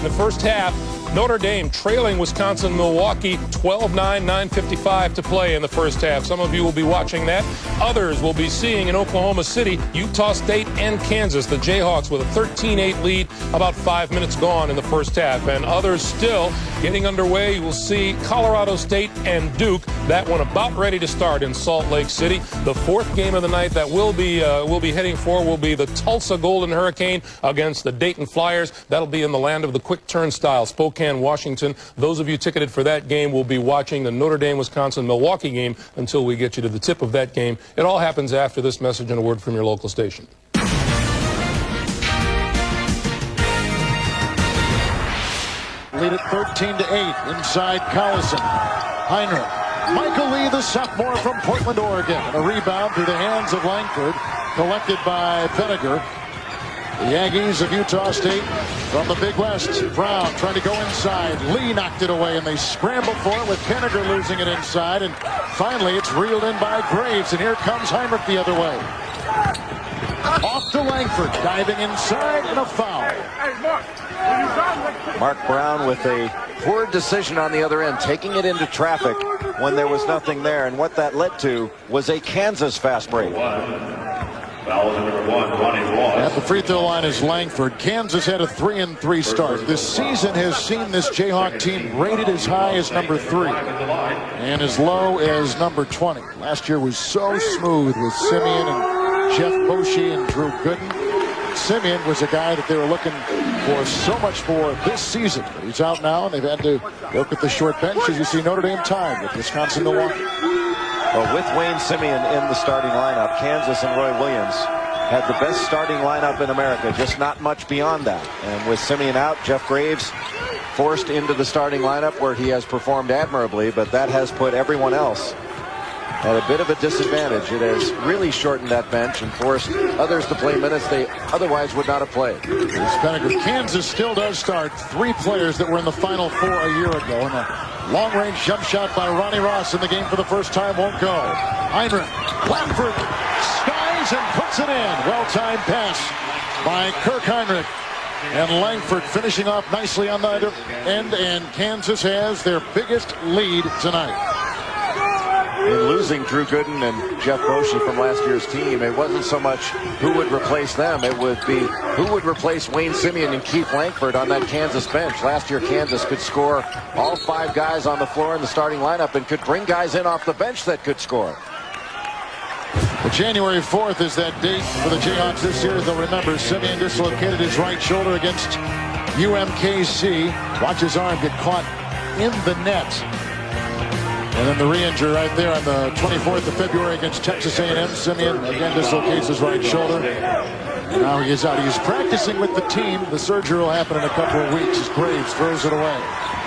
the first half. Notre Dame trailing Wisconsin-Milwaukee 12-9, 9:55 to play in the first half. Some of you will be watching that. Others will be seeing in Oklahoma City, Utah State and Kansas. The Jayhawks with a 13-8 lead, about 5 minutes gone in the first half. And others still getting underway. You will see Colorado State and Duke. That one about ready to start in Salt Lake City. The fourth game of the night that we'll be heading for will be the Tulsa Golden Hurricane against the Dayton Flyers. That'll be in the land of the quick turnstile, Spokane, Washington. Those of you ticketed for that game will be watching the Notre Dame, Wisconsin-Milwaukee game until we get you to the tip of that game. It all happens after this message and a word from your local station. Lead at 13-8 inside Collison. Heinrich. Michael Lee, the sophomore from Portland, Oregon. A rebound through the hands of Langford, collected by Penninger. The Aggies of Utah State from the Big West. Brown trying to go inside. Lee knocked it away, and they scramble for it with Penninger losing it inside. And finally, it's reeled in by Graves, and here comes Heinrich the other way. Off to Langford, diving inside, and a foul. Mark Brown with a poor decision on the other end, taking it into traffic when there was nothing there. And what that led to was a Kansas fast break. At the free throw line is Langford. Kansas had a 3-3 start. This season has seen this Jayhawk team rated as high as number 3 and as low as number 20. Last year was so smooth with Simeon and Jeff Boschee and Drew Gooden. Simeon was a guy that they were looking for so much for this season. But he's out now, and they've had to work with the short bench, as you see Notre Dame tied with Wisconsin-Milwaukee. Well, with Wayne Simeon in the starting lineup, Kansas and Roy Williams had the best starting lineup in America, just not much beyond that. And with Simeon out, Jeff Graves forced into the starting lineup where he has performed admirably, but that has put everyone else at a bit of a disadvantage. It has really shortened that bench and forced others to play minutes they otherwise would not have played. Kansas still does start 3 players that were in the Final Four a year ago, and a long-range jump shot by Ronnie Ross in the game for the first time won't go. Heinrich, Langford, skies and puts it in. Well-timed pass by Kirk Heinrich. And Langford finishing off nicely on the other end, and Kansas has their biggest lead tonight. In losing Drew Gooden and Jeff Boschee from last year's team, it wasn't so much who would replace them, it would be who would replace Wayne Simeon and Keith Langford on that Kansas bench. Last year, Kansas could score all 5 guys on the floor in the starting lineup and could bring guys in off the bench that could score. Well, January 4th is that date for the Jayhawks this year. They'll remember Simeon dislocated his right shoulder against UMKC. Watch his arm get caught in the net. And then the re-injury right there on the 24th of February against Texas A&M. Simeon again dislocates his right shoulder. Now he is out. He's practicing with the team. The surgery will happen in a couple of weeks as Graves throws it away.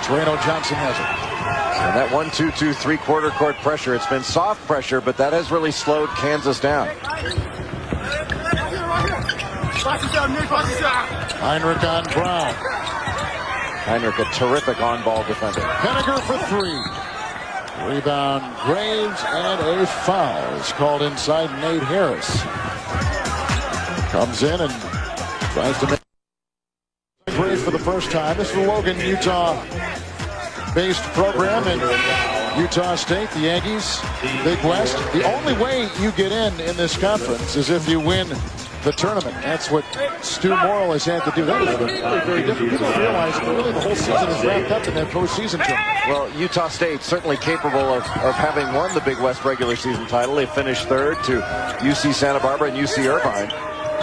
Toreno Johnson has it. And that 1-2-2 3-quarter court pressure, it's been soft pressure, but that has really slowed Kansas down. Heinrich on Brown. Heinrich, a terrific on-ball defender. Penninger for 3. Rebound Graves, and a foul is called inside. Nate Harris comes in and tries to make Graves for the first time. This is the Logan, Utah-based program in Utah State, the Aggies, Big West. The only way you get in this conference is if you win the tournament. That's what Stu Morrill has had to do. That is very difficult to realize. Really, the whole season is wrapped up in that postseason tournament. Well, Utah State certainly capable of having won the Big West regular season title. They finished 3rd to UC Santa Barbara and UC Irvine.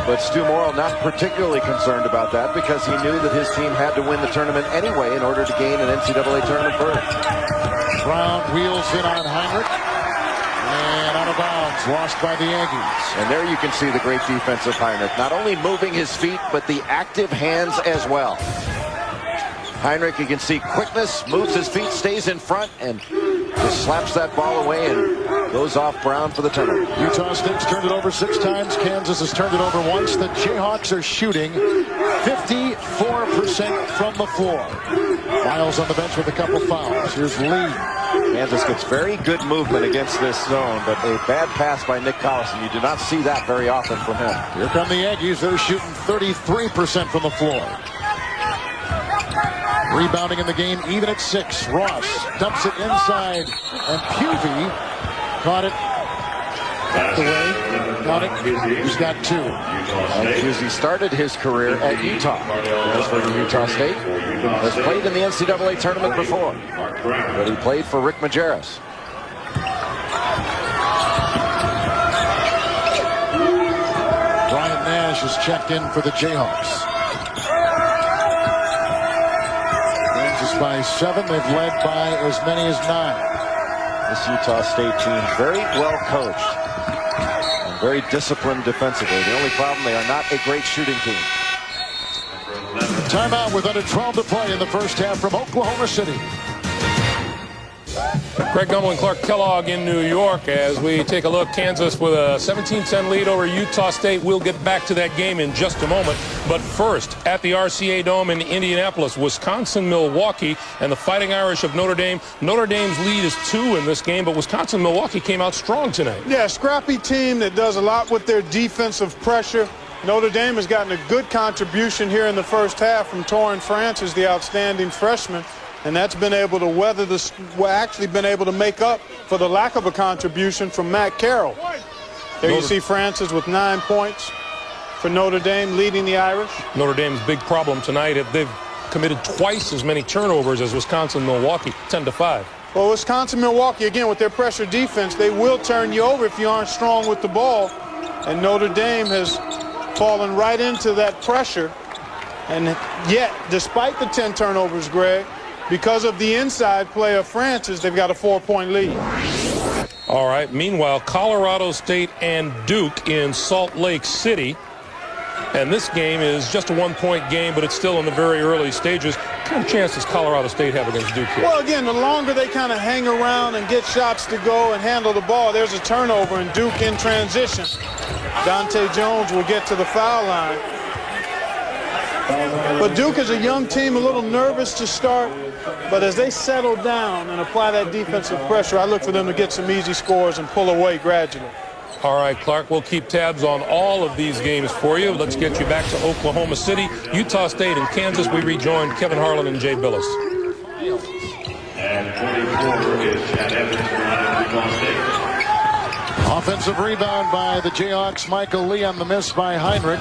But Stu Morrill not particularly concerned about that because he knew that his team had to win the tournament anyway in order to gain an NCAA tournament berth. Brown wheels in on Heinrich. And out of bounds, lost by the Aggies. And there you can see the great defense of Heinrich. Not only moving his feet, but the active hands as well. Heinrich, you can see quickness, moves his feet, stays in front, and just slaps that ball away and goes off Brown for the turnover. Utah State's turned it over 6 times. Kansas has turned it over once. The Jayhawks are shooting 54% from the floor. Miles on the bench with a couple fouls. Here's Lee. Kansas gets very good movement against this zone, but a bad pass by Nick Collison. You do not see that very often from him. Here come the Aggies. They're shooting 33% from the floor. Rebounding in the game, even at 6. Ross dumps it inside, and Puvey caught it. Got it. He's got 2. Pusey started his career at Utah. As for Utah State, has played in the NCAA tournament before, but he played for Rick Majerus. Brian Nash is checked in for the Jayhawks. Kansas by 7. They've led by as many as 9. This Utah State team very well coached and very disciplined defensively. The only problem, they are not a great shooting team. Timeout with under 12 to play in the first half from Oklahoma City. Greg Gumbel and Clark Kellogg in New York as we take a look. Kansas with a 17-10 lead over Utah State. We'll get back to that game in just a moment. But first, at the RCA Dome in Indianapolis, Wisconsin-Milwaukee and the Fighting Irish of Notre Dame. Notre Dame's lead is 2 in this game, but Wisconsin-Milwaukee came out strong tonight. Yeah, scrappy team that does a lot with their defensive pressure. Notre Dame has gotten a good contribution here in the first half from Torrin Francis, the outstanding freshman. And that's been able to weather this, actually been able to make up for the lack of a contribution from Matt Carroll. There you see Francis with 9 points for Notre Dame, leading the Irish. Notre Dame's big problem tonight, they've committed twice as many turnovers as Wisconsin-Milwaukee, 10-5. Well, Wisconsin-Milwaukee, again, with their pressure defense, they will turn you over if you aren't strong with the ball. And Notre Dame has fallen right into that pressure. And yet, despite the 10 turnovers, Greg, because of the inside play of Francis, they've got a 4-point lead. All right. Meanwhile, Colorado State and Duke in Salt Lake City. And this game is just a 1-point game, but it's still in the very early stages. What kind of chance does Colorado State have against Duke here? Well, again, the longer they kind of hang around and get shots to go and handle the ball, there's a turnover, and Duke in transition. Dante Jones will get to the foul line. But Duke is a young team, a little nervous to start. But as they settle down and apply that defensive pressure, I look for them to get some easy scores and pull away gradually. All right, Clark, we'll keep tabs on all of these games for you. Let's get you back to Oklahoma City, Utah State, and Kansas. We rejoin Kevin Harlan and Jay Billis. And 24 is Chad Evans from Utah State. Offensive rebound by the Jayhawks. Michael Lee on the miss by Heinrich.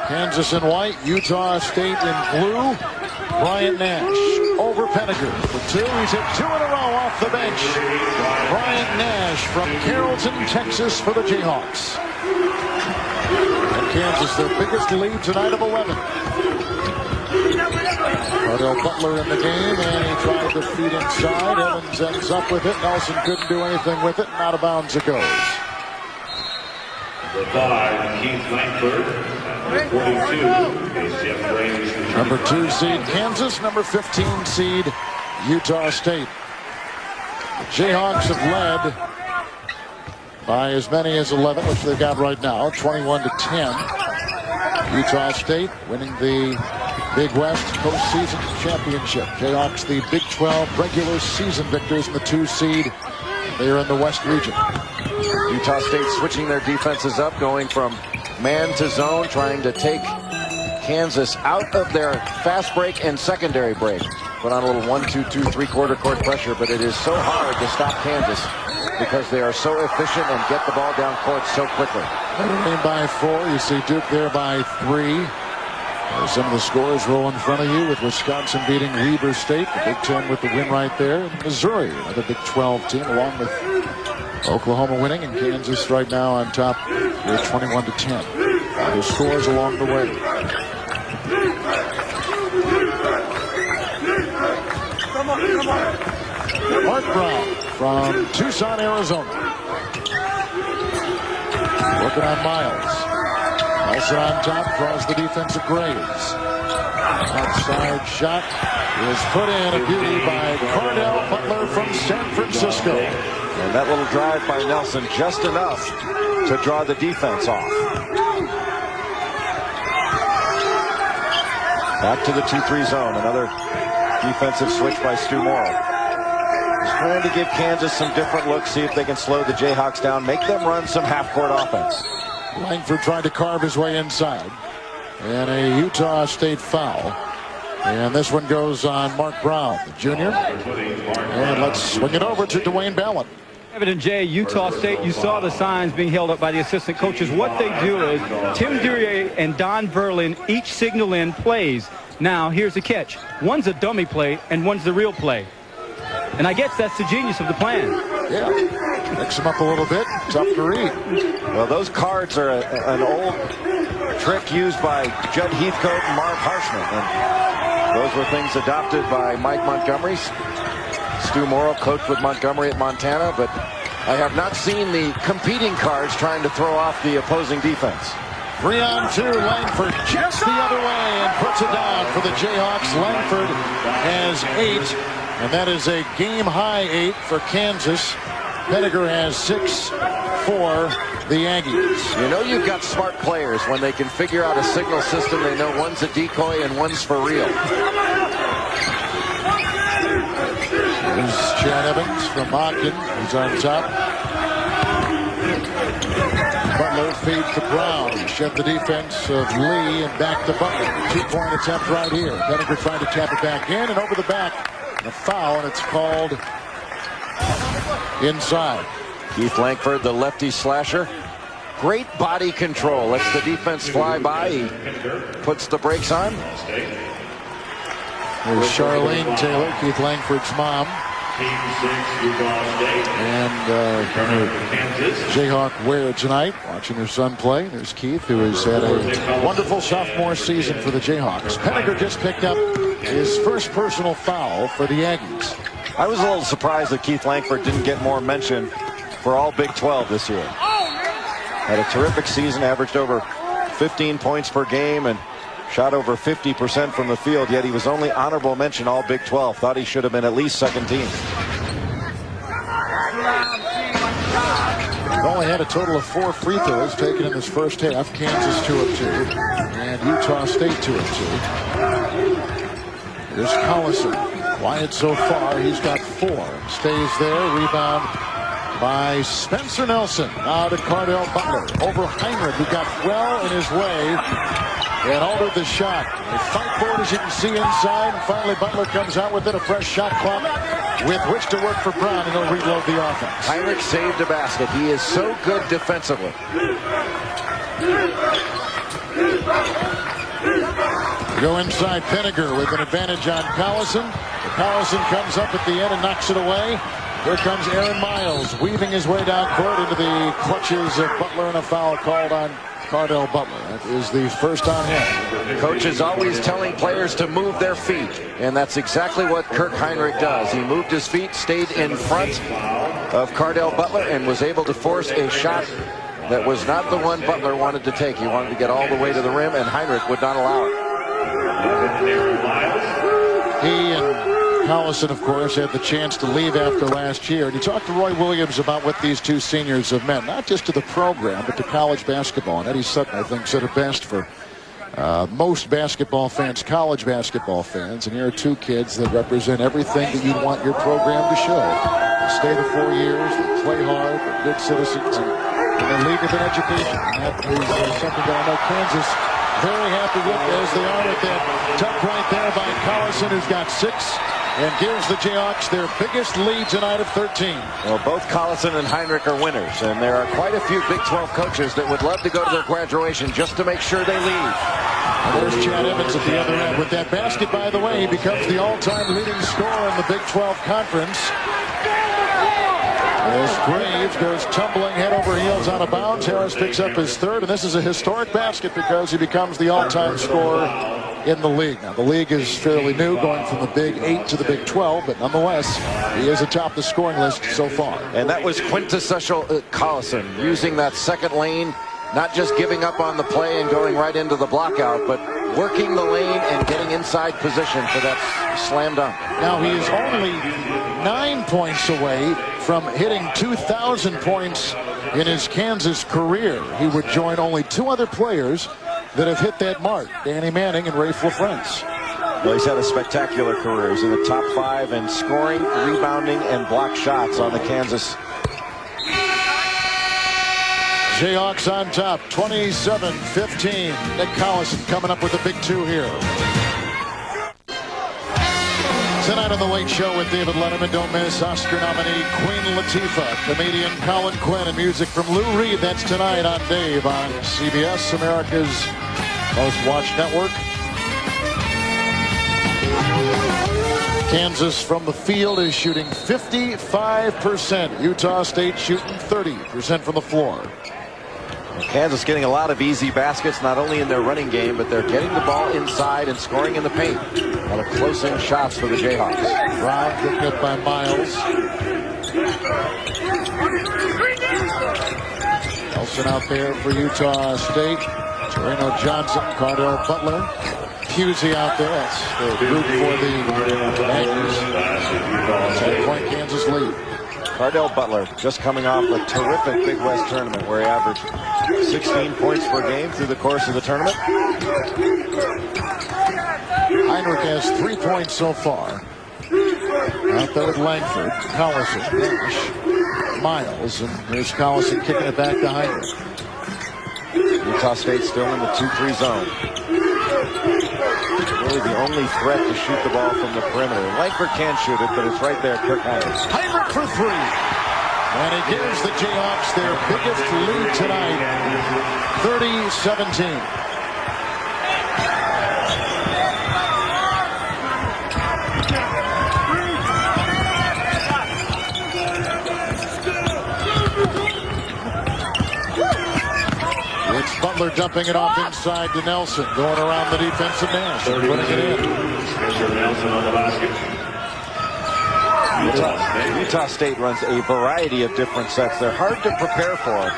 Kansas in white, Utah State in blue. Brian Nash over Penninger for 2. He's hit 2 in a row off the bench. Brian Nash from Carrollton, Texas for the Jayhawks. And Kansas, their biggest lead tonight of 11. Ardell Butler in the game, and he tried to feed inside. Evans ends up with it. Nelson couldn't do anything with it, and out of bounds it goes. Number 5, Keith Langford. Number 2 seed Kansas, number 15 seed Utah State. The Jayhawks have led by as many as 11, which they've got right now, 21-10. Utah State winning the Big West postseason championship. Jayhawks the Big 12 regular season victors in the 2 seed. They are in the West region. Utah State switching their defenses up, going from man to zone, trying to take Kansas out of their fast break and secondary break. Put on a little 1-2-2 3/4 court pressure, but it is so hard to stop Kansas because they are so efficient and get the ball down court so quickly. Notre Dame by 4. You see Duke there by 3. Some of the scores roll in front of you with Wisconsin beating Weber State, the Big 10 with the win right there. And Missouri, another Big 12 team, along with Oklahoma winning, and Kansas right now on top with 21-10. The scores along the way. Mark Brown from Tucson, Arizona. Working on Miles. Nelson on top, draws the defensive Graves. Outside shot is put in, a beauty by Cordell Butler from San Francisco. And that little drive by Nelson, just enough to draw the defense off. Back to the 2-3 zone. Another defensive switch by Stu Morrill. He's trying to give Kansas some different looks, see if they can slow the Jayhawks down, make them run some half-court offense. Langford trying to carve his way inside. And a Utah State foul. And this one goes on Mark Brown, the junior. And let's swing it over to Dwayne Ballin. Evan J, Utah State, you saw the signs being held up by the assistant coaches. What they do is Tim Duryea and Don Verlin each signal in plays. Now, here's the catch. One's a dummy play and one's the real play. And I guess that's the genius of the plan. Yeah, mix them up a little bit. Tough to read. Well, those cards are an old trick used by Judd Heathcote and Marv Harshman. And those were things adopted by Mike Montgomery. Stu Morrill coached with Montgomery at Montana, but I have not seen the competing cards trying to throw off the opposing defense. 3-on-2, Langford just the other way and puts it down for the Jayhawks. Langford has 8, and that is a game-high 8 for Kansas. Pettigrew has 6 for the Aggies. You know you've got smart players when they can figure out a signal system. They know one's a decoy and one's for real. Here's Chad Evans from Ogden. He's on top. Butler feeds to Brown. Shed the defense of Lee and back to Butler. 2-point attempt right here. Pettigrew trying to tap it back in and over the back. A foul, and it's called inside. Keith Langford, the lefty slasher. Great body control. Lets the defense fly by. He puts the brakes on. There's Charlene Taylor, Keith Langford's mom. And Jayhawk wear tonight, watching her son play. There's Keith, who has had a wonderful sophomore season for the Jayhawks. Pettigrew just picked up his first personal foul for the Aggies. I was a little surprised that Keith Langford didn't get more mention for all Big 12 this year. Had a terrific season, averaged over 15 points per game and shot over 50% from the field, yet he was only honorable mention all Big 12. Thought he should have been at least second team. He only had a total of 4 free throws taken in this first half. Kansas 2 of 2 and Utah State 2 of 2. Here's Collison. Quiet so far. He's got 4. Stays there. Rebound by Spencer Nelson. Now to Cardell Butler. Over Heinrich, who got well in his way and altered the shot. They fight for it, as you can see inside. And finally, Butler comes out with it. A fresh shot clock with which to work for Brown, and he'll reload the offense. Heinrich saved a basket. He is so good defensively. Go inside. Pettigrew with an advantage on Collison. Collison comes up at the end and knocks it away. Here comes Aaron Miles, weaving his way down court into the clutches of Butler, and a foul called on Cardell Butler. That is the first on him. Coach is always telling players to move their feet, and that's exactly what Kirk Heinrich does. He moved his feet, stayed in front of Cardell Butler, and was able to force a shot that was not the one Butler wanted to take. He wanted to get all the way to the rim, and Heinrich would not allow it. He and Collison, of course, had the chance to leave after last year. And he talked to Roy Williams about what these two seniors have meant, not just to the program, but to college basketball. And Eddie Sutton, I think, said it best for most basketball fans, college basketball fans. And here are two kids that represent everything that you want your program to show. They stay the 4 years, they play hard, they're good citizens, and they lead with an education. And that is something that I know Kansas very happy with, as they are with that tuck right there by Collison, who's got 6. And gives the Jayhawks their biggest lead tonight of 13. Well, both Collison and Heinrich are winners, and there are quite a few Big 12 coaches that would love to go to their graduation just to make sure they leave. And there's Chad Evans at the other end. With that basket, by the way, he becomes the all-time leading scorer in the Big 12 Conference. As Graves goes tumbling head over heels out of bounds, Harris picks up his 3rd, and this is a historic basket because he becomes the all-time scorer in the league. Now, the league is fairly new, going from the Big 8 to the Big 12, but nonetheless, he is atop the scoring list so far. And that was quintessential Collison, using that second lane, not just giving up on the play and going right into the blockout, but working the lane and getting inside position for that slam dunk. Now, he is only 9 points away from hitting 2,000 points in his Kansas career. He would join only 2 other players that have hit that mark, Danny Manning and Rafe LaFrentz. Well, he's had a spectacular career. He's in the top 5 in scoring, rebounding, and block shots on the Kansas. Jayhawks on top, 27-15. Nick Collison coming up with a big 2 here. Tonight on The Late Show with David Letterman, don't miss Oscar nominee Queen Latifah, comedian Colin Quinn, and music from Lou Reed. That's tonight on Dave on CBS, America's most watched network. Kansas from the field is shooting 55%. Utah State shooting 30% from the floor. Kansas getting a lot of easy baskets, not only in their running game, but they're getting the ball inside and scoring in the paint. A lot of close-in shots for the Jayhawks. Brown picked up by Miles. Nelson out there for Utah State. Torino Johnson, Cardell Butler. Pusey out there. That's the group for the Aggies. 10-point Kansas lead. Cardell Butler just coming off a terrific Big West tournament where he averaged 16 points per game through the course of the tournament. Heinrich has 3 points so far. Out there with Langford, Collison, Nash, Miles, and here's Collison kicking it back to Heinrich. Utah State still in the 2-3 zone. Really the only threat to shoot the ball from the perimeter. Langford can shoot it, but it's right there. Kirk Heinrich. Heinrich for 3. And he gives the Jayhawks their biggest lead tonight, 30-17. It's Butler dumping it off inside to Nelson, going around the defensive mash, putting it in. Nelson on the basket. Utah State runs a variety of different sets. They're hard to prepare for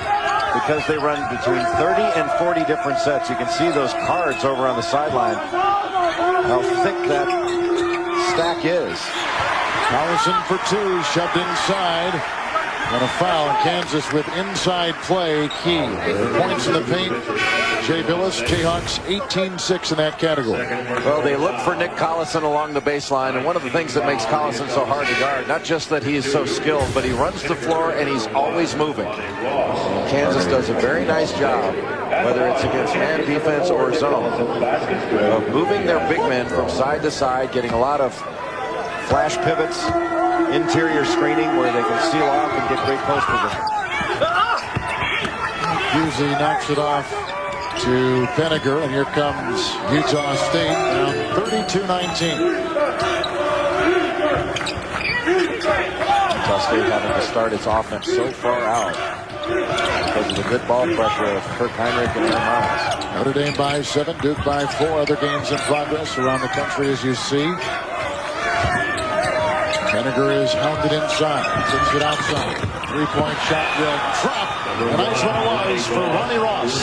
because they run between 30 and 40 different sets. You can see those cards over on the sideline, how thick that stack is. Collison for 2, shoved inside. And a foul. Kansas with inside play key. Points in the paint. Jay Billis, Jayhawks 18-6 in that category. Well, they look for Nick Collison along the baseline, and one of the things that makes Collison so hard to guard, not just that he is so skilled, but he runs the floor and he's always moving. Kansas does a very nice job, whether it's against man defense or zone, of moving their big men from side to side, getting a lot of flash pivots, interior screening where they can seal off and get great post position. Pusey knocks it off to Penninger, and here comes Utah State down 32-19. Utah State having to start its offense so far out because of the good ball pressure of Kirk Heinrich and Aaron Miles. Notre Dame by 7, Duke by 4. Other games in progress around the country, as you see. Penninger is hounded inside, takes it outside. 3-point shot will drop. A nice one it was for Ronnie Ross.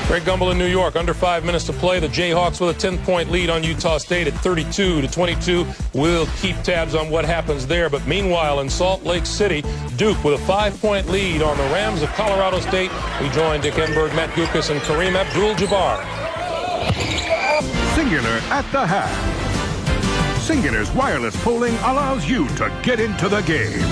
Greg Gumbel in New York, under 5 minutes to play. The Jayhawks with a 10-point lead on Utah State at 32-22. We'll keep tabs on what happens there. But meanwhile, in Salt Lake City, Duke with a 5-point lead on the Rams of Colorado State. We join Dick Enberg, Matt Gukas, and Kareem Abdul-Jabbar. Singular at the half. Singular's wireless polling allows you to get into the game.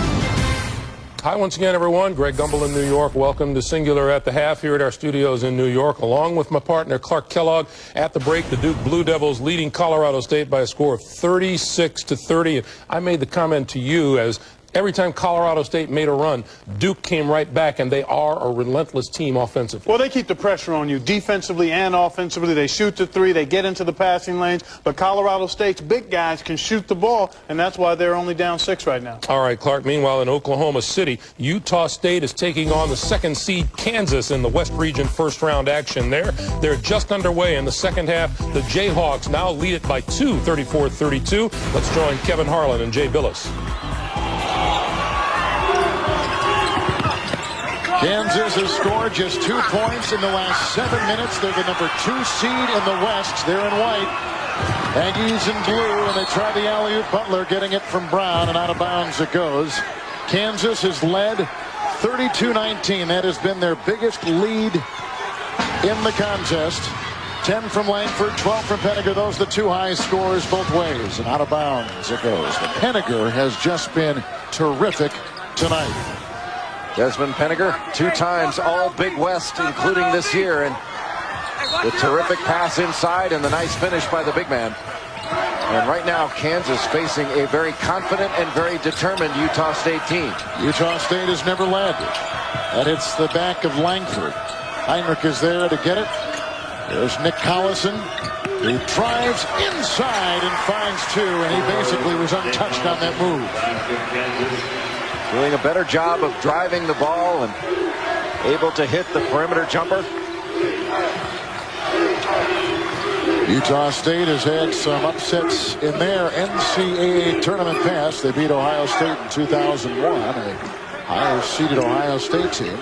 Hi once again, everyone. Greg Gumbel in New York. Welcome to Singular at the Half here at our studios in New York, along with my partner Clark Kellogg. At the break, the Duke Blue Devils leading Colorado State by a score of 36-30. And I made the comment to you as every time Colorado State made a run, Duke came right back, and they are a relentless team offensively. Well, they keep the pressure on you defensively and offensively. They shoot the 3, they get into the passing lanes, but Colorado State's big guys can shoot the ball, and that's why they're only down 6 right now. All right, Clark. Meanwhile, in Oklahoma City, Utah State is taking on the 2nd seed Kansas in the West Region first-round action there. They're just underway in the second half. The Jayhawks now lead it by 2, 34-32. Let's join Kevin Harlan and Jay Billis. Kansas has scored just 2 points in the last 7 minutes. They're the number 2 seed in the West. They're in white. Aggies in blue, and they try the alley-oop. Butler getting it from Brown, and out of bounds it goes. Kansas has led 32-19. That has been their biggest lead in the contest. 10 from Langford, 12 from Penninger. Those are the 2 high scores both ways, and out of bounds it goes. The Penninger has just been terrific tonight. Desmond Penninger, 2 times all Big West, including this year, and the terrific pass inside and the nice finish by the big man. And right now, Kansas facing a very confident and very determined Utah State team. Utah State has never led. That hits the back of Langford. Heinrich is there to get it. There's Nick Collison, who drives inside and finds two, and he basically was untouched on that move. Doing a better job of driving the ball and able to hit the perimeter jumper. Utah State has had some upsets in their NCAA tournament past. They beat Ohio State in 2001, a higher seeded Ohio State team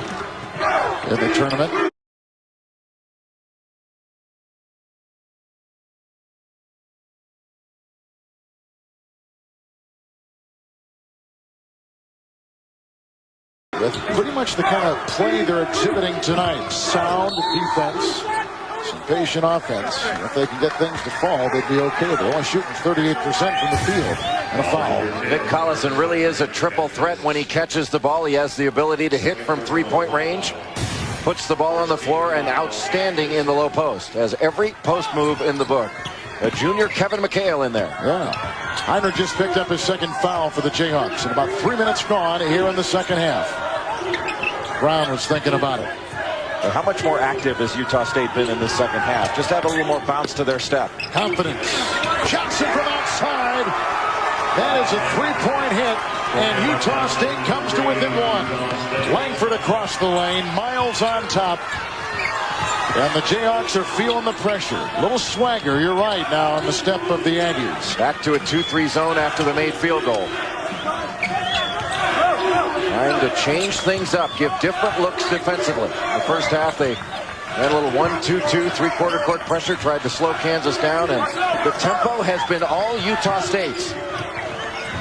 in the tournament. With pretty much the kind of play they're exhibiting tonight. Sound defense, some patient offense. If they can get things to fall, they'd be okay. They're only shooting 38% from the field and a foul. Nick Collison really is a triple threat when he catches the ball. He has the ability to hit from three-point range, puts the ball on the floor, and outstanding in the low post. Has every post move in the book. A junior Kevin McHale in there. Yeah. Heinrich just picked up his second foul for the Jayhawks. And about 3 minutes gone here in the second half. Brown was thinking about it. How much more active has Utah State been in this second half? Just have a little more bounce to their step. Confidence. Johnson from outside. That is a three-point hit. And Utah State comes to within one. Langford across the lane. Miles on top. And the Jayhawks are feeling the pressure. Little swagger, you're right, now on the step of the Aggies. Back to a 2-3 zone after the made field goal. Trying to change things up, give different looks defensively. In the first half, they had a little 1-2-2, three-quarter court pressure, tried to slow Kansas down, and the tempo has been all Utah State's.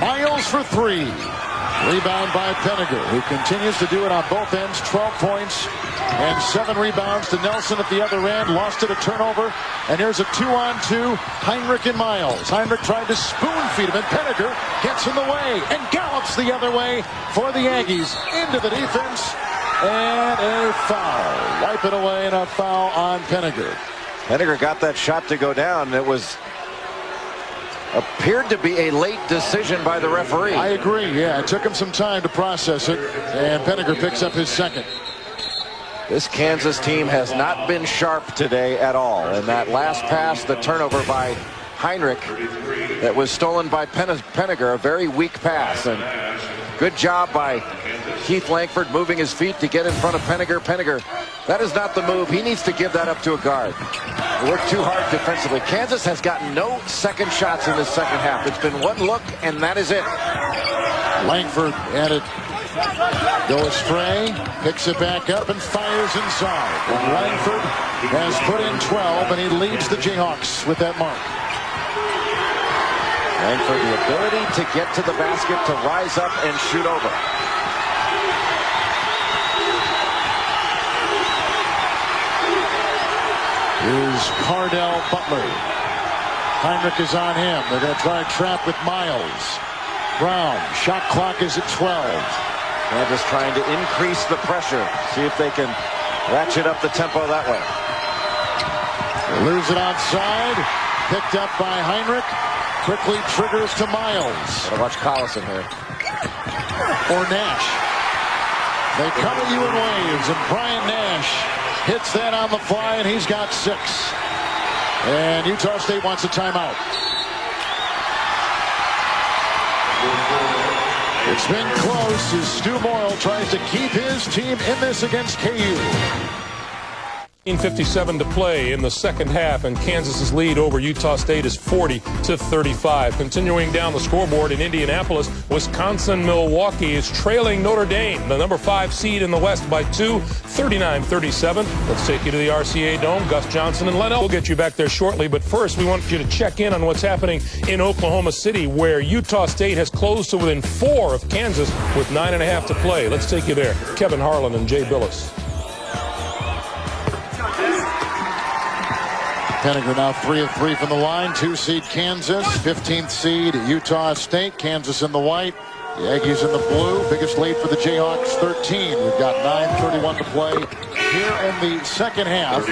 Miles for three. Rebound by Penninger, who continues to do it on both ends. 12 points and 7 rebounds to Nelson at the other end. Lost it, a turnover. And here's a 2-on-2. Heinrich and Miles. Heinrich tried to spoon feed him, and Penninger gets in the way and gallops the other way for the Aggies. Into the defense. And a foul. Wipe it away, and a foul on Penninger. Penninger got that shot to go down, and it was appeared to be a late decision by the referee. I agree, yeah. It took him some time to process it, and Penninger picks up his second. This Kansas team has not been sharp today at all. And that last pass, the turnover by Heinrich, that was stolen by Penninger, a very weak pass. And good job by Keith Langford moving his feet to get in front of Penninger. Penninger, that is not the move. He needs to give that up to a guard. They worked too hard defensively. Kansas has gotten no second shots in this second half. It's been one look, and that is it. Langford had it go astray, picks it back up, and fires inside. And Langford has put in 12, and he leads the Jayhawks with that mark. Langford, the ability to get to the basket, to rise up and shoot over. Is Cardell Butler. Heinrich is on him. They're going to try a trap with Miles. Brown, shot clock is at 12. Kansas trying to increase the pressure. See if they can ratchet up the tempo that way. They lose it outside. Picked up by Heinrich. Quickly triggers to Miles. Gotta watch Collison here. Or Nash. They come at you in waves, and Brian Nash hits that on the fly, and he's got 6. And Utah State wants a timeout. It's been close as Stu Morrill tries to keep his team in this against KU. 57 to play in the second half, and Kansas's lead over Utah State is 40-35. Continuing down the scoreboard in Indianapolis, Wisconsin-Milwaukee is trailing Notre Dame, the number 5 seed in the West, by 2, 39-37. Let's take you to the RCA Dome. Gus Johnson and Len. We'll get you back there shortly, but first we want you to check in on what's happening in Oklahoma City, where Utah State has closed to within 4 of Kansas with 9.5 to play. Let's take you there. Kevin Harlan and Jay Billis. Penninger now 3 of 3 from the line. 2 seed Kansas, 15th seed Utah State. Kansas in the white, the Aggies in the blue. Biggest lead for the Jayhawks, 13. We've got 9:31 to play here in the second half.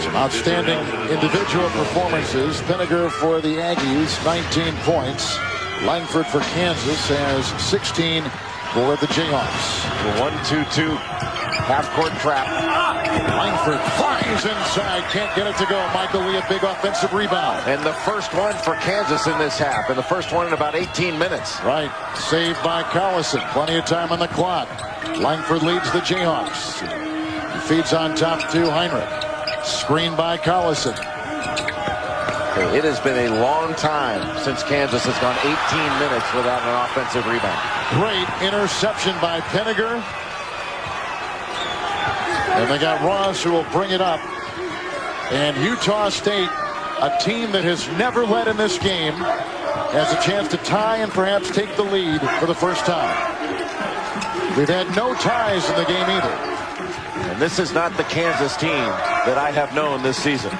Some outstanding individual performances. Penninger for the Aggies, 19 points. Langford for Kansas has 16 for the Jayhawks. The 1-2-2 half-court trap. Langford flies inside, can't get it to go. Michael Lee, a big offensive rebound. And the first one for Kansas in this half, and the first one in about 18 minutes. Right, saved by Collison. Plenty of time on the clock. Langford leads the Jayhawks. He feeds on top to Heinrich. Screen by Collison. It has been a long time since Kansas has gone 18 minutes without an offensive rebound. Great interception by Penninger. And they got Ross who will bring it up. And Utah State, a team that has never led in this game, has a chance to tie and perhaps take the lead for the first time. We've had no ties in the game either. And this is not the Kansas team that I have known this season.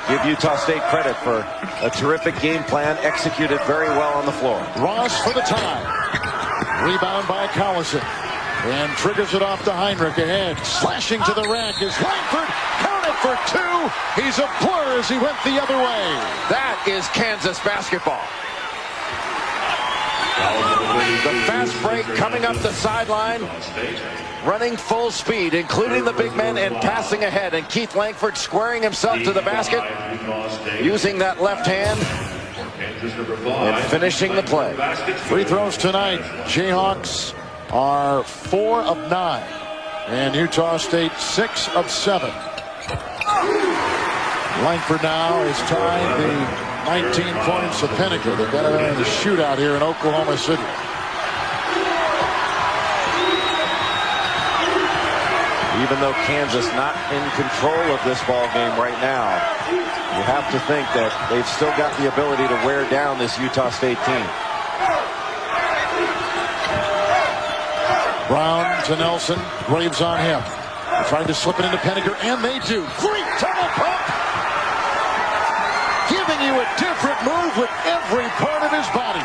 Give Utah State credit for a terrific game plan, executed very well on the floor. Ross for the tie. Rebound by Collison. And triggers it off to Heinrich ahead. Slashing to the rack is Langford. Count it for two. He's a blur as he went the other way. That is Kansas basketball. The fast break coming up the sideline. Running full speed, including the big men, and passing ahead. And Keith Langford squaring himself to the basket, using that left hand, and finishing the play. Free throws tonight. Jayhawks are 4 of 9. And Utah State 6 of 7. Langford now is tied the 19 points of Penninger. They've got it in the shootout here in Oklahoma City. Even though Kansas not in control of this ball game right now, you have to think that they've still got the ability to wear down this Utah State team. Brown to Nelson. Graves on him. They're trying to slip it into Penninger, and they do. Great double pump! Giving you a different move with every part of his body.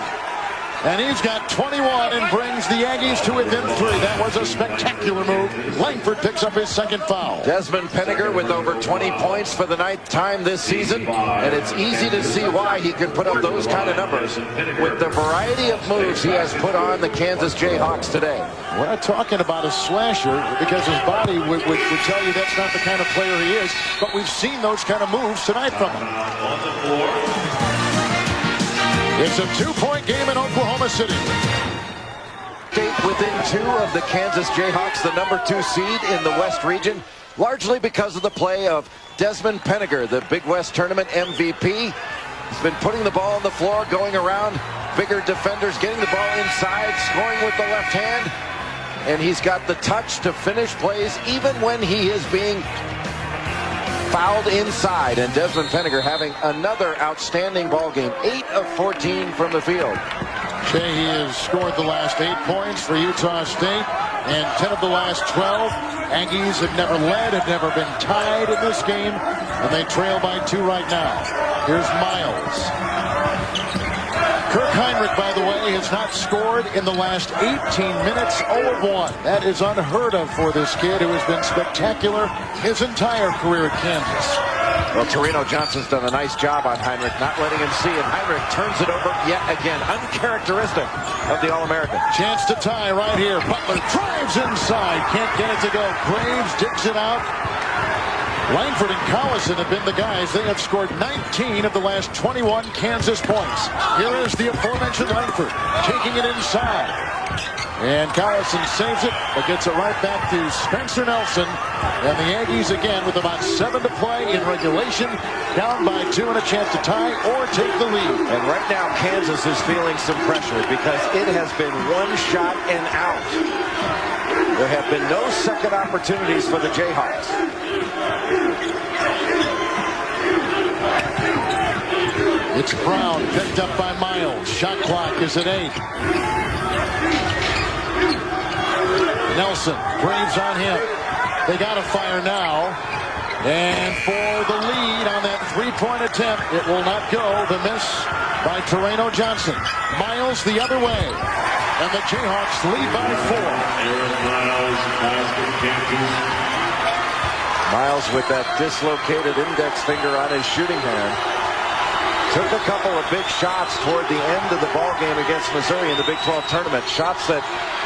And he's got 21 and brings the Aggies to within 3. That was a spectacular move. Langford picks up his second foul. Desmond Penninger with over 20 points for the 9th time this season. And it's easy to see why he can put up those kind of numbers with the variety of moves he has put on the Kansas Jayhawks today. We're not talking about a slasher because his body would tell you that's not the kind of player he is. But we've seen those kind of moves tonight from him. It's a 2-point game in Oklahoma City. State within 2 of the Kansas Jayhawks, the number 2 seed in the West region, largely because of the play of Desmond Penninger, the Big West Tournament MVP. He's been putting the ball on the floor, going around bigger defenders, getting the ball inside, scoring with the left hand. And he's got the touch to finish plays even when he is being fouled inside. And Desmond Penninger having another outstanding ball game. 8 of 14 from the field. He has scored the last 8 points for Utah State and 10 of the last 12. Aggies have never led, have never been tied in this game, and they trail by 2 right now. Here's Miles. Kirk Heinrich, by the way, has not scored in the last 18 minutes, 0 of 1. That is unheard of for this kid who has been spectacular his entire career at Kansas. Well, Torino Johnson's done a nice job on Heinrich, not letting him see it. Heinrich turns it over yet again, uncharacteristic of the All-American. Chance to tie right here. Butler drives inside, can't get it to go. Graves digs it out. Langford and Collison have been the guys. They have scored 19 of the last 21 Kansas points. Here is the aforementioned Langford taking it inside. And Collison saves it, but gets it right back to Spencer Nelson. And the Aggies again with about 7 to play in regulation, down by 2 and a chance to tie or take the lead. And right now Kansas is feeling some pressure because it has been 1 shot and out. There have been no second opportunities for the Jayhawks. It's Brown picked up by Miles. Shot clock is at 8. Nelson, Graves on him. They got to fire now. And for the lead on that 3-point attempt, it will not go. The miss by Torino Johnson. Miles the other way. And the Jayhawks lead by 4. Miles with that dislocated index finger on his shooting hand. Took a couple of big shots toward the end of the ball game against Missouri in the Big 12 tournament. Shots that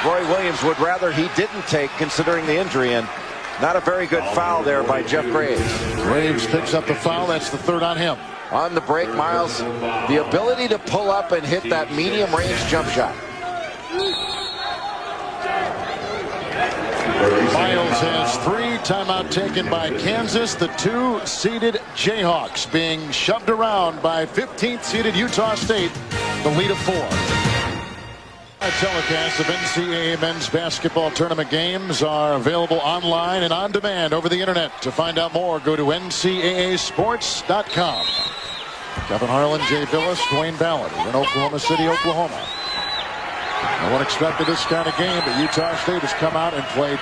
Roy Williams would rather he didn't take considering the injury, and not a very good foul there by Jeff Graves. Graves picks up the foul. That's the third on him. On the break, Miles, the ability to pull up and hit that medium range jump shot. Miles has 3. Timeout taken by Kansas. The 2-seeded Jayhawks being shoved around by 15th-seeded Utah State. The lead of 4. A telecast of NCAA men's basketball tournament games are available online and on demand over the internet. To find out more, go to ncaasports.com. Kevin Harlan, Jay Billis, Dwayne Ballard in Oklahoma City, Oklahoma. No one expected this kind of game, but Utah State has come out and played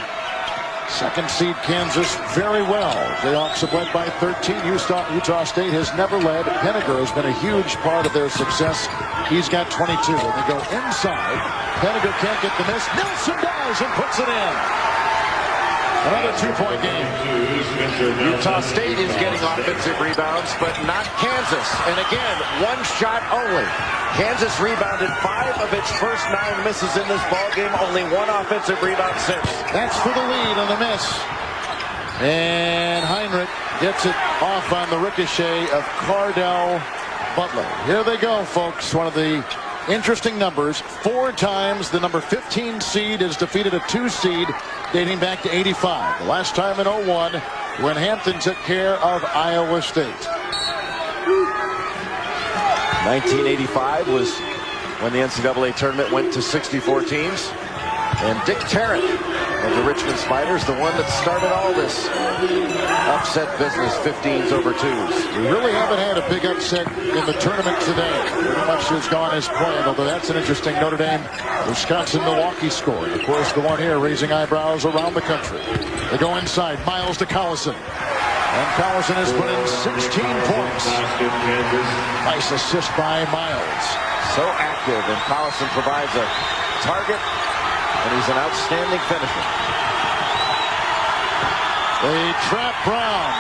second seed Kansas very well. Jayhawks have led by 13. Utah State has never led. Penninger has been a huge part of their success. He's got 22. And they go inside. Penninger can't get the miss. Nelson does and puts it in. Another 2-point game. Utah State is getting offensive rebounds, but not Kansas. And again, one shot only. Kansas rebounded 5 of its first 9 misses in this ball game. Only 1 offensive rebound since. That's for the lead on the miss. And Heinrich gets it off on the ricochet of Cardell Butler. Here they go, folks. One of the interesting numbers. 4 times the number 15 seed has defeated a 2 seed dating back to 85. The last time in 01 when Hampton took care of Iowa State. 1985 was when the NCAA tournament went to 64 teams. And Dick Tarrant of the Richmond Spiders, the one that started all this upset business, 15s over 2s. We really haven't had a big upset in the tournament today. Pretty much has gone as planned, although that's an interesting Notre Dame, Wisconsin-Milwaukee score. Of course, the one here raising eyebrows around the country. They go inside, Miles to Collison. And Collison has put in 16 points. Nice assist by Miles. So active, and Collison provides a target, and he's an outstanding finisher. They trap Brown.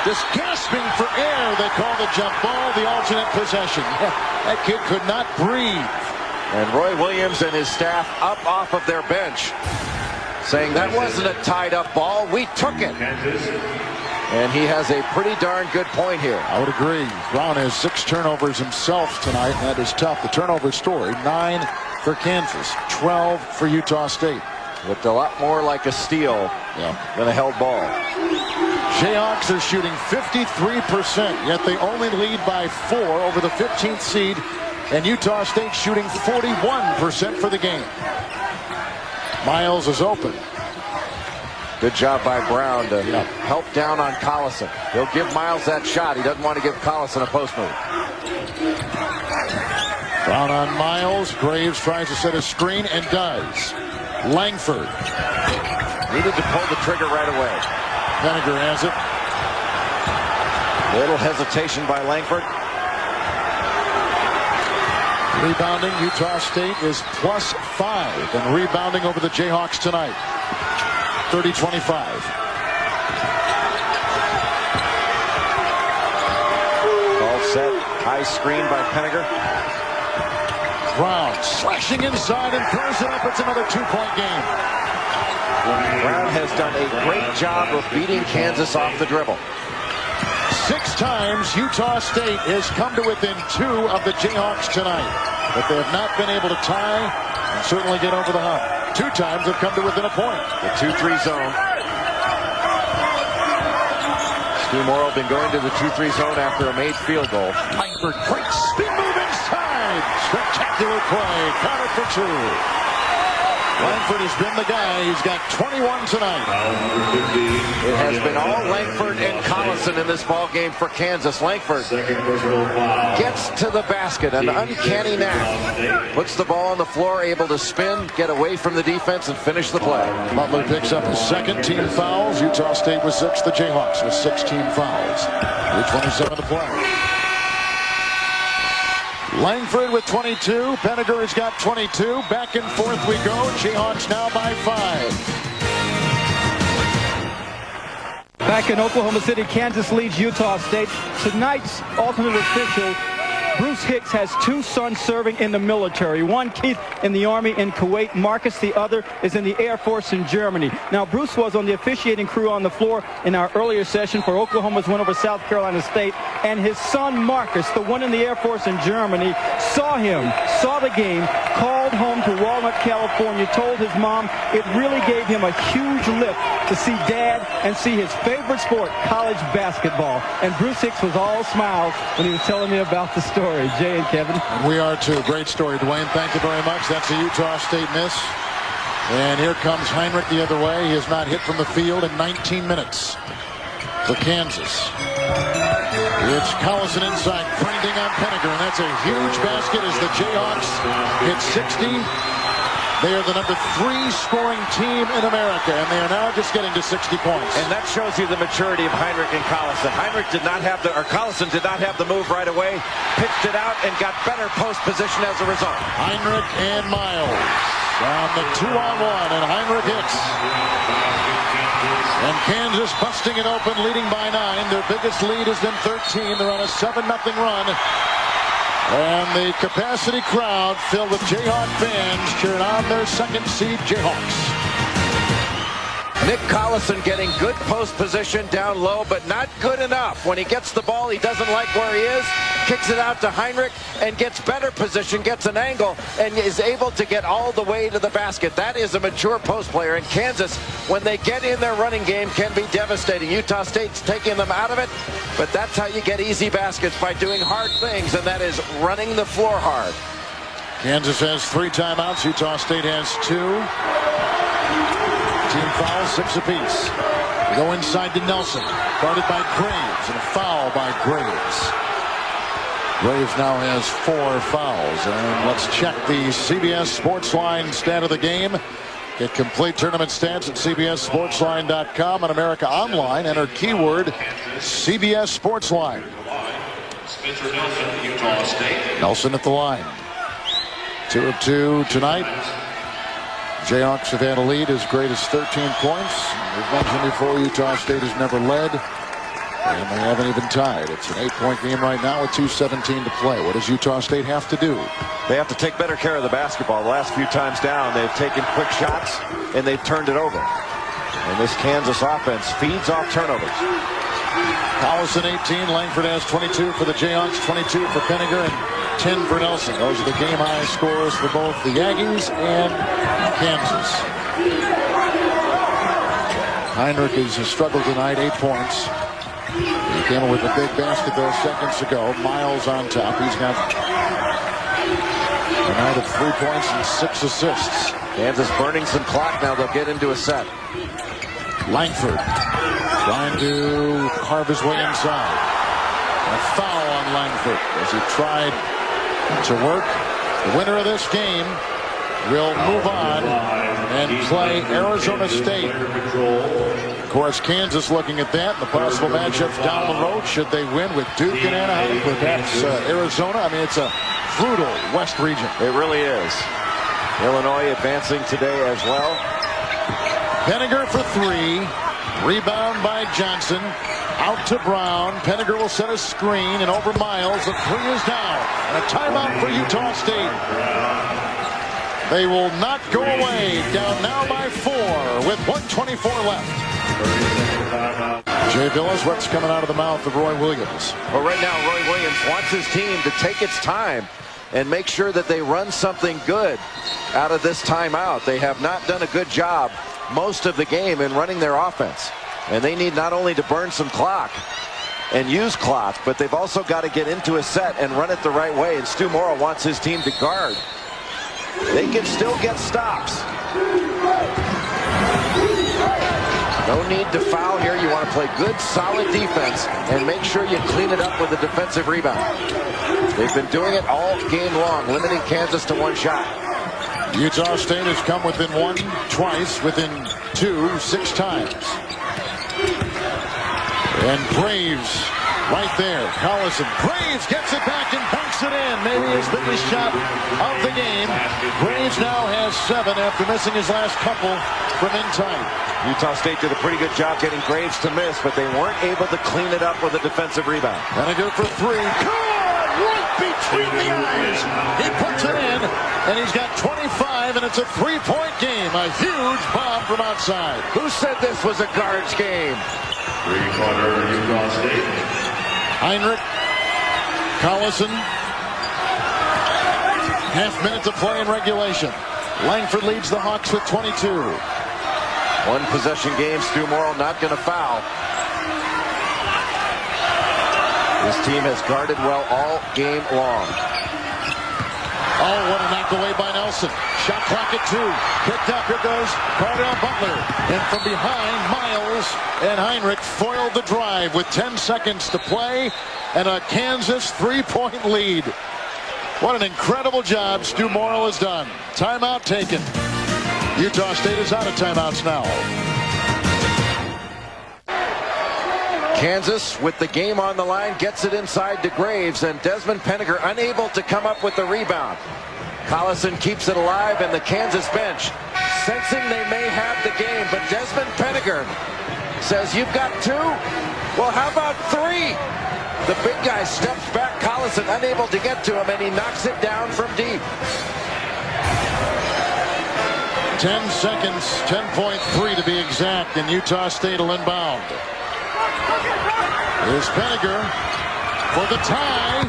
Just gasping for air. They call the jump ball the alternate possession. That kid could not breathe. And Roy Williams and his staff up off of their bench saying that wasn't a tied up ball. We took it. And he has a pretty darn good point here. I would agree. Brown has 6 turnovers himself tonight, and that is tough. The turnover story, 9 for Kansas, 12 for Utah State. Looked a lot more like a steal than a held ball. Jayhawks are shooting 53%, yet they only lead by 4 over the 15th seed, and Utah State shooting 41% for the game. Miles is open. Good job by Brown to help down on Collison. He'll give Miles that shot. He doesn't want to give Collison a post move. Brown on Miles. Graves tries to set a screen and does. Langford. Needed to pull the trigger right away. Penninger has it. Little hesitation by Langford. Rebounding, Utah State is +5 and rebounding over the Jayhawks tonight. 30-25. Ball set. High screen by Penninger. Brown slashing inside and throws it up. It's another 2-point game. Brown has done a great job of beating Kansas off the dribble. 6 times Utah State has come to within 2 of the Jayhawks tonight. But they have not been able to tie and certainly get over the hump. 2 times have come to within a point. The 2-3 zone. Stu Morrill been going to the 2-3 zone after a made field goal. Langford, quick spin move inside. Spectacular play. Count it for 2. Langford has been the guy. He's got 21 tonight. It has been all Langford and Collison in this ball game for Kansas. Langford gets to the basket, an uncanny knack. Puts the ball on the floor, able to spin, get away from the defense, and finish the play. Butler picks up his 2nd team fouls. Utah State with 6. The Jayhawks with 16 fouls. 3:27 to play. Langford with 22. Penninger has got 22. Back and forth we go. Jayhawks now by 5. Back in Oklahoma City, Kansas leads Utah State. Tonight's alternate official, Bruce Hicks, has two sons serving in the military. One, Keith, in the Army in Kuwait. Marcus, the other, is in the Air Force in Germany. Now, Bruce was on the officiating crew on the floor in our earlier session for Oklahoma's win over South Carolina State. And his son, Marcus, the one in the Air Force in Germany, saw the game, called home to Walnut, California, told his mom it really gave him a huge lift to see Dad and see his favorite sport, college basketball. And Bruce Hicks was all smiles when he was telling me about the story. Jay and Kevin. And we are too. Great story, Dwayne. Thank you very much. That's a Utah State miss. And here comes Heinrich the other way. He has not hit from the field in 19 minutes for Kansas. It's Collison inside, pointing on Penninger, and that's a huge basket as the Jayhawks hit 60. They are the number 3 scoring team in America, and they are now just getting to 60 points. And that shows you the maturity of Heinrich and Collison. Collison did not have the move right away, pitched it out, and got better post position as a result. Heinrich and Miles on the 2-on-1, and Heinrich hits. And Kansas busting it open, leading by 9. Their biggest lead has been 13. They're on a 7-0 run. And the capacity crowd filled with Jayhawk fans cheering on their second seed Jayhawks. Nick Collison getting good post position down low, but not good enough. When he gets the ball, he doesn't like where he is, kicks it out to Heinrich, and gets better position, gets an angle, and is able to get all the way to the basket. That is a mature post player. And Kansas, when they get in their running game, can be devastating. Utah State's taking them out of it, but that's how you get easy baskets, by doing hard things, and that is running the floor hard. Kansas has 3 timeouts. Utah State has 2. Team fouls, 6 apiece. They go inside to Nelson, guarded by Graves, and a foul by Graves. Graves now has 4 fouls. And let's check the CBS Sportsline stat of the game. Get complete tournament stats at CBSSportsline.com and America Online. Enter keyword CBS Sportsline. Spencer Nelson, Utah State. Nelson at the line. 2 of 2 tonight. Jayhawks have had a lead as great as 13 points. We've mentioned before, Utah State has never led, and they haven't even tied. It's an 8-point game right now with 2:17 to play. What does Utah State have to do? They have to take better care of the basketball. The last few times down, they've taken quick shots, and they've turned it over. And this Kansas offense feeds off turnovers. Collison 18, Langford has 22 for the Jayhawks, 22 for Penninger, and 10 for Nelson. Those are the game high scores for both the Aggies and Kansas. Heinrich has struggled tonight, 8 points. He came up with a big basket there seconds ago. Miles on top. He's got a night of 3 points and 6 assists. Kansas burning some clock now. They'll get into a set. Langford trying to carve his way inside. A foul on Langford as he tried to work. The winner of this game will move on and play Arizona State. Of course, Kansas looking at that and the possible matchups down the road should they win with Duke and Anaheim. Perhaps Arizona. I mean, it's a brutal West region. It really is. Illinois advancing today as well. Penninger for 3. Rebound by Johnson. Out to Brown. Penninger will set a screen, and over Miles. The 3 is down. And a timeout for Utah State. They will not go away. Down now by 4 with 1:24 left. Jay Billis, what's coming out of the mouth of Roy Williams? Well, right now, Roy Williams wants his team to take its time and make sure that they run something good out of this timeout. They have not done a good job most of the game in running their offense. And they need not only to burn some clock and use clock, but they've also got to get into a set and run it the right way. And Stu Morrill wants his team to guard. They can still get stops. No need to foul here. You want to play good, solid defense and make sure you clean it up with a defensive rebound. They've been doing it all game long, limiting Kansas to 1 shot. Utah State has come within 1 twice, within 2 6 times. And Graves right there. Collison. Graves gets it back and banks puts it in. Maybe his biggest shot of the game. Graves now has 7 after missing his last couple from inside. Utah State did a pretty good job getting Graves to miss, but they weren't able to clean it up with a defensive rebound. Penninger for 3. Good! Right between the eyes. He puts it in, and he's got 25, and it's a 3-point game. A huge bomb from outside. Who said this was a guards game? 3-quarter Utah State. Heinrich, Collison. Half-minute to play in regulation. Langford leads the Hawks with 22. One possession game. Stu Morrill not going to foul. His team has guarded well all game long. Oh, what a knock away by Nelson. Shot clock at 2. Picked up. Here goes Cardell Butler. And from behind, Miles and Heinrich foiled the drive with 10 seconds to play and a Kansas 3-point lead. What an incredible job Stu Morrill has done. Timeout taken. Utah State is out of timeouts now. Kansas, with the game on the line, gets it inside to Graves, and Desmond Penninger unable to come up with the rebound. Collison keeps it alive, and the Kansas bench sensing they may have the game, but Desmond Penninger says, "You've got 2? Well, how about 3?" The big guy steps back. Collison unable to get to him, and he knocks it down from deep. 10 seconds, 10.3 to be exact, and Utah State will inbound. Here's Penninger for the tie.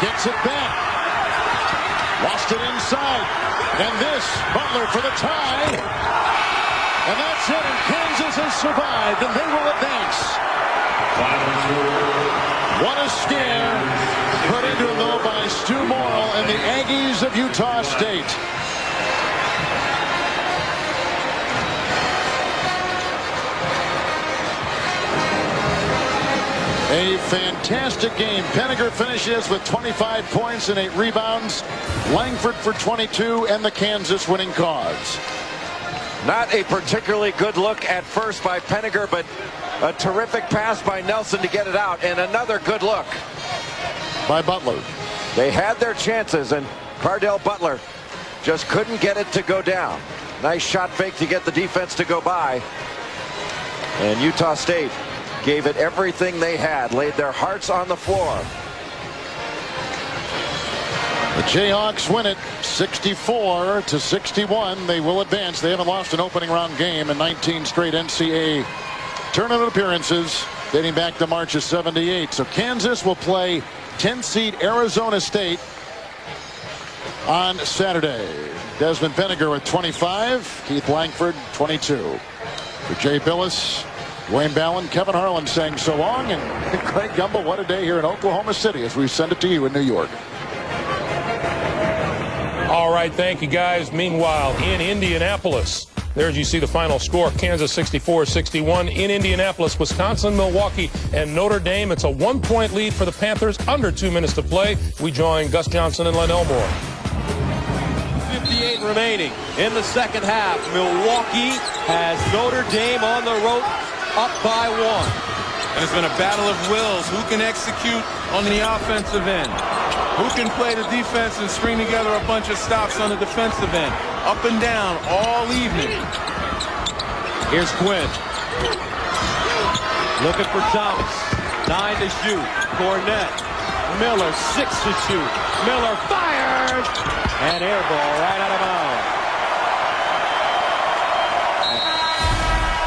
Gets it back. Lost it inside. And this, Butler for the tie. And that's it, and Kansas has survived, and they will advance. What a scare put into him, though, by Stu Morrill and the Aggies of Utah State. A fantastic game. Penninger finishes with 25 points and 8 rebounds. Langford for 22, and the Kansas winning cause. Not a particularly good look at first by Penninger, but a terrific pass by Nelson to get it out, and another good look by Butler. They had their chances, and Cardell Butler just couldn't get it to go down. Nice shot fake to get the defense to go by. And Utah State gave it everything they had, laid their hearts on the floor. The Jayhawks win it 64-61. They will advance. They haven't lost an opening round game in 19 straight NCAA tournament appearances dating back to March of '78. So Kansas will play 10th seed Arizona State on Saturday. Desmond Penninger with 25. Keith Langford 22. For Jay Billis, Wayne Ballin, Kevin Harlan saying so long, and Craig Gumbel, what a day here in Oklahoma City as we send it to you in New York. All right, thank you, guys. Meanwhile, in Indianapolis, there you see the final score, Kansas 64-61. In Indianapolis, Wisconsin, Milwaukee, and Notre Dame. It's a 1-point lead for the Panthers, under 2 minutes to play. We join Gus Johnson and Len Elmore. 58 remaining in the second half. Milwaukee has Notre Dame on the road, up by 1. And it's been a battle of wills. Who can execute on the offensive end? Who can play the defense and string together a bunch of stops on the defensive end? Up and down all evening. Here's Quinn. Looking for Thomas. 9 to shoot. Cornette. Miller, 6 to shoot. Miller fires! And air ball right out of bounds.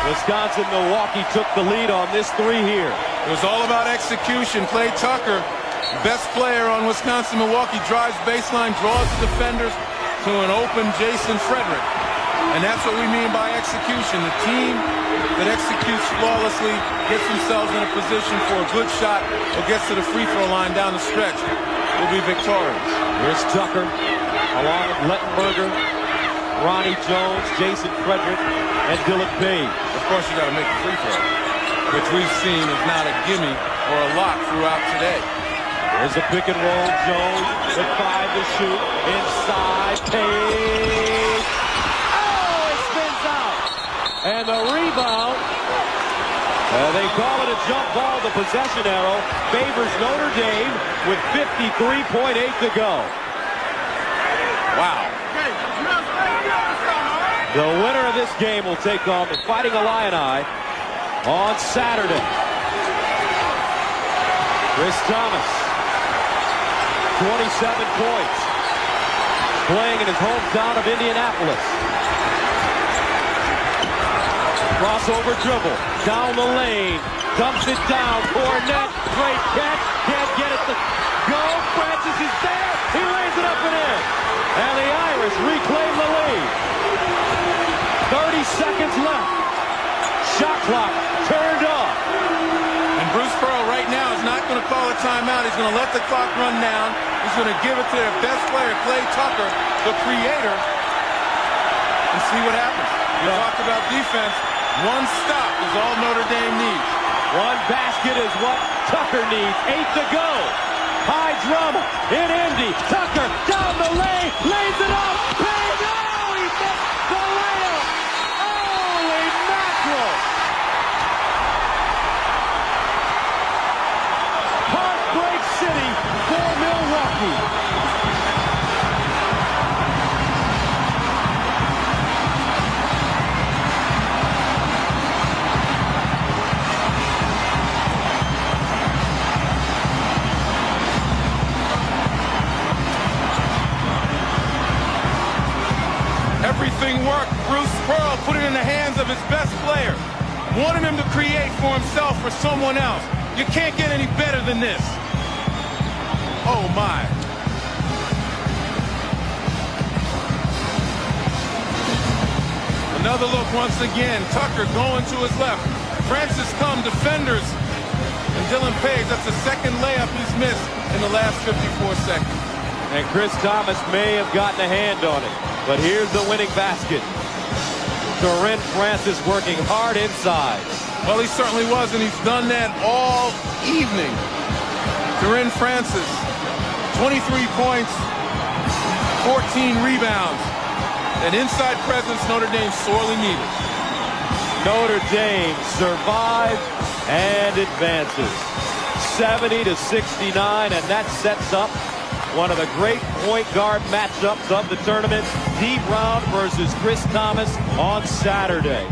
Wisconsin, Milwaukee took the lead on this 3 here. It was all about execution. Clay Tucker, best player on Wisconsin, Milwaukee, drives baseline, draws the defenders to an open Jason Frederick. And that's what we mean by execution. The team that executes flawlessly gets themselves in a position for a good shot or gets to the free throw line down the stretch will be victorious. Here's Tucker, along with Lettenberger, Ronnie Jones, Jason Frederick, and Dylan Page. Of course, you got to make the free throw, which we've seen is not a gimme or a lock throughout today. There's a pick and roll. Jones with 5 to shoot. Inside. Page. Oh, it spins out. And the rebound. They call it a jump ball. The possession arrow favors Notre Dame with 53.8 to go. Wow. The winner of this game will take on the Fighting Illini on Saturday. Chris Thomas, 27 points, playing in his hometown of Indianapolis. Crossover dribble, down the lane, dumps it down, Cornette, great catch, can't get it to go, Francis is there, he lays it up and in, and the Irish reclaim the lead. 30 seconds left, shot clock turned off. And Bruce Pearl right now is not going to call a timeout. He's going to let the clock run down. He's going to give it to their best player, Clay Tucker, the creator, and see what happens. We talked about defense. One stop is all Notre Dame needs. One basket is what Tucker needs. 8 to go. High drama in Indy. Tucker down the lane, lays it up. Bang! Oh, he missed the layup. Holy mackerel! Heartbreak City for Milwaukee. Everything worked. Bruce Pearl put it in the hands of his best player. Wanted him to create for himself or someone else. You can't get any better than this. Oh, my. Another look once again. Tucker going to his left. Francis come, defenders. And Dylan Page, that's the second layup he's missed in the last 54 seconds. And Chris Thomas may have gotten a hand on it. But here's the winning basket. Corinne Francis working hard inside. Well, he certainly was, and he's done that all evening. Corinne Francis, 23 points, 14 rebounds. An inside presence Notre Dame sorely needed. Notre Dame survives and advances. 70 to 69, and that sets up one of the great point guard matchups of the tournament. Dee Brown versus Chris Thomas on Saturday.